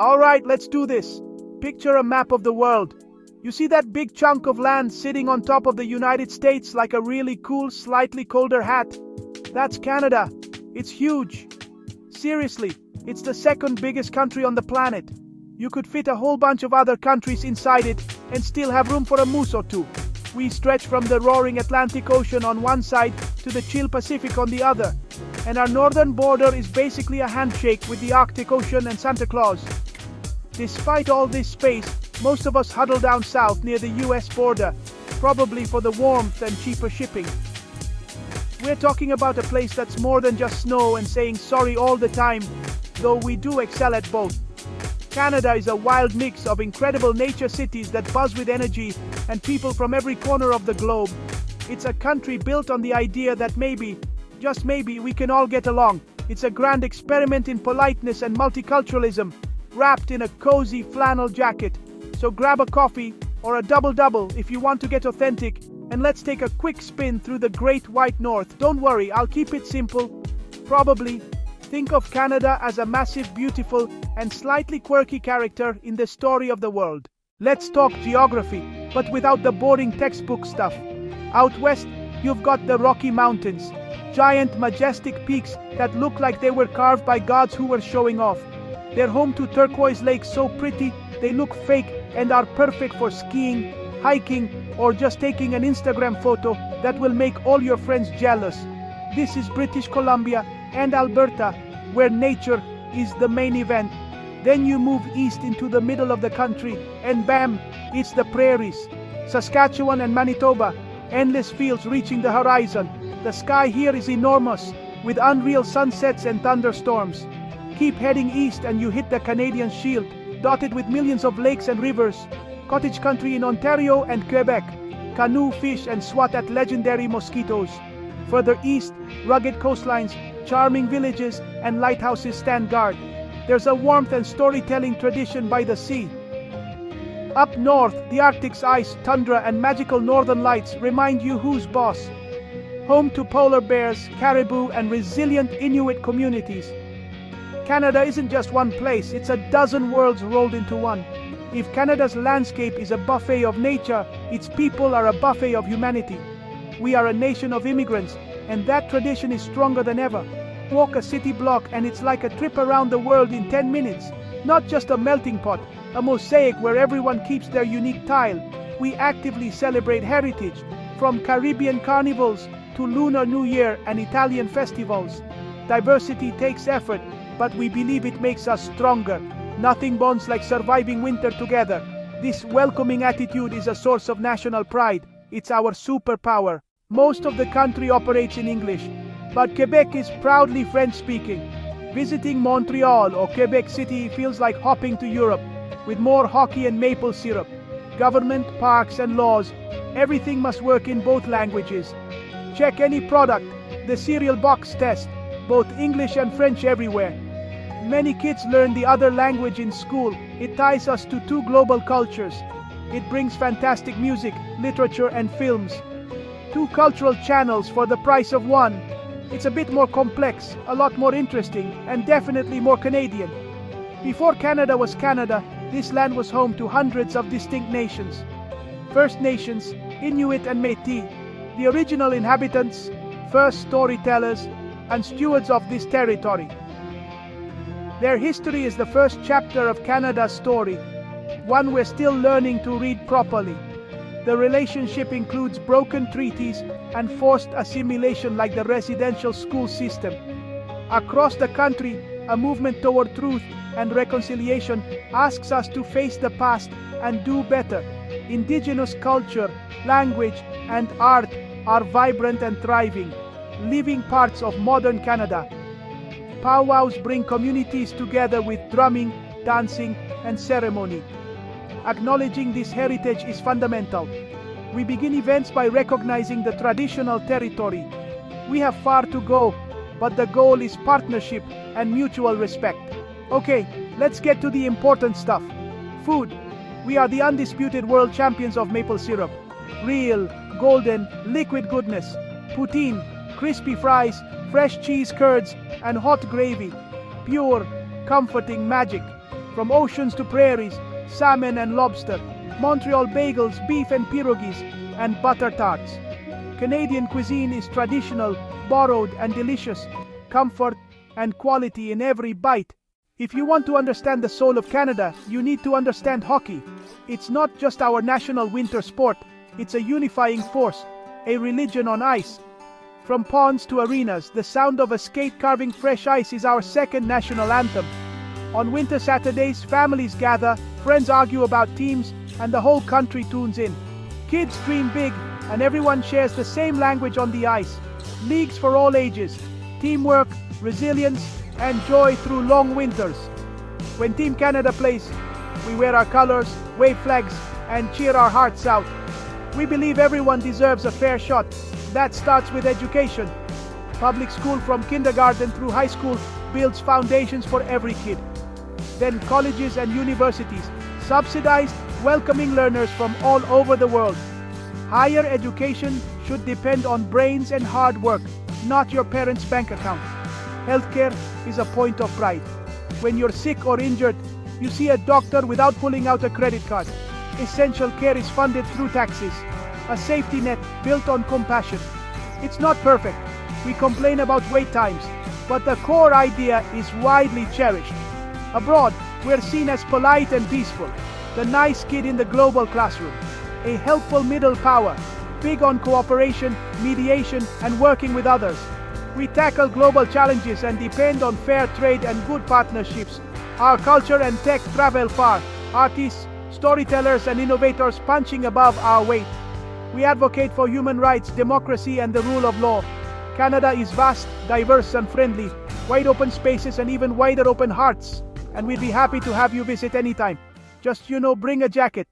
Alright, let's do this. Picture a map of the world. You see that big chunk of land sitting on top of the United States like a really cool, slightly colder hat? That's Canada. It's huge. Seriously, it's the second biggest country on the planet. You could fit a whole bunch of other countries inside it and still have room for a moose or two. We stretch from the roaring Atlantic Ocean on one side to the chill Pacific on the other. And our northern border is basically a handshake with the Arctic Ocean and Santa Claus. Despite all this space, most of us huddle down south near the US border, probably for the warmth and cheaper shipping. We're talking about a place that's more than just snow and saying sorry all the time, though we do excel at both. Canada is a wild mix of incredible nature cities that buzz with energy and people from every corner of the globe. It's a country built on the idea that maybe, just maybe, we can all get along. It's a grand experiment in politeness and multiculturalism, wrapped in a cozy flannel jacket. So grab a coffee or a double-double if you want to get authentic, and let's take a quick spin through the Great White North. Don't worry, I'll keep it simple. Probably. Think of Canada as a massive, beautiful, and slightly quirky character in the story of the world. Let's talk geography, but without the boring textbook stuff. Out west, you've got the Rocky Mountains, giant, majestic peaks that look like they were carved by gods who were showing off. They're home to turquoise lakes so pretty they look fake and are perfect for skiing, hiking, or just taking an Instagram photo that will make all your friends jealous. This is British Columbia and Alberta, where nature is the main event. Then you move east into the middle of the country, and bam, it's the prairies. Saskatchewan and Manitoba, endless fields reaching the horizon. The sky here is enormous, with unreal sunsets and thunderstorms. Keep heading east and you hit the Canadian Shield, dotted with millions of lakes and rivers. Cottage country in Ontario and Quebec. Canoe, fish, and swat at legendary mosquitoes. Further east, rugged coastlines, charming villages, and lighthouses stand guard. There's a warmth and storytelling tradition by the sea. Up north, the Arctic's ice, tundra, and magical northern lights remind you who's boss. Home to polar bears, caribou, and resilient Inuit communities. Canada isn't just one place, it's a dozen worlds rolled into one. If Canada's landscape is a buffet of nature, its people are a buffet of humanity. We are a nation of immigrants, and that tradition is stronger than ever. Walk a city block and it's like a trip around the world in 10 minutes. Not just a melting pot, a mosaic where everyone keeps their unique tile. We actively celebrate heritage, from Caribbean carnivals to Lunar New Year and Italian festivals. Diversity takes effort, but we believe it makes us stronger. Nothing bonds like surviving winter together. This welcoming attitude is a source of national pride. It's our superpower. Most of the country operates in English, but Quebec is proudly French-speaking. Visiting Montreal or Quebec City feels like hopping to Europe, with more hockey and maple syrup. Government, parks, and laws, everything must work in both languages. Check any product, the cereal box test, both English and French everywhere. Many kids learn the other language in school. It ties us to two global cultures. It brings fantastic music, literature, and films. Two cultural channels for the price of one. It's a bit more complex, a lot more interesting, and definitely more Canadian. Before Canada was Canada, this land was home to hundreds of distinct nations. First Nations, Inuit and Métis, the original inhabitants, first storytellers, and stewards of this territory. Their history is the first chapter of Canada's story, one we're still learning to read properly. The relationship includes broken treaties and forced assimilation like the residential school system. Across the country, a movement toward truth and reconciliation asks us to face the past and do better. Indigenous culture, language, and art are vibrant and thriving, living parts of modern Canada. Powwows bring communities together with drumming, dancing, and ceremony. Acknowledging this heritage is fundamental. We begin events by recognizing the traditional territory. We have far to go, but the goal is partnership and mutual respect. Okay, let's get to the important stuff. Food. We are the undisputed world champions of maple syrup. Real, golden, liquid goodness. Poutine, crispy fries, fresh cheese curds, and hot gravy. Pure, comforting magic. From oceans to prairies, salmon and lobster, Montreal bagels, beef and pierogies, and butter tarts. Canadian cuisine is traditional, borrowed and delicious, comfort and quality in every bite. If you want to understand the soul of Canada, you need to understand hockey. It's not just our national winter sport, it's a unifying force, a religion on ice. From ponds to arenas, the sound of a skate carving fresh ice is our second national anthem. On winter Saturdays, families gather, friends argue about teams, and the whole country tunes in. Kids dream big, and everyone shares the same language on the ice. Leagues for all ages, teamwork, resilience, and joy through long winters. When Team Canada plays, we wear our colors, wave flags, and cheer our hearts out. We believe everyone deserves a fair shot. That starts with education. Public school from kindergarten through high school builds foundations for every kid. Then colleges and universities, subsidized, welcoming learners from all over the world. Higher education should depend on brains and hard work, not your parents' bank account. Healthcare is a point of pride. When you're sick or injured, you see a doctor without pulling out a credit card. Essential care is funded through taxes, a safety net built on compassion. It's not perfect. We complain about wait times, but the core idea is widely cherished. Abroad, we're seen as polite and peaceful, the nice kid in the global classroom, a helpful middle power, big on cooperation, mediation, and working with others. We tackle global challenges and depend on fair trade and good partnerships. Our culture and tech travel far, artists, storytellers, and innovators punching above our weight. We advocate for human rights, democracy, and the rule of law. Canada is vast, diverse, and friendly, wide open spaces and even wider open hearts. And we'd be happy to have you visit anytime. Just, bring a jacket.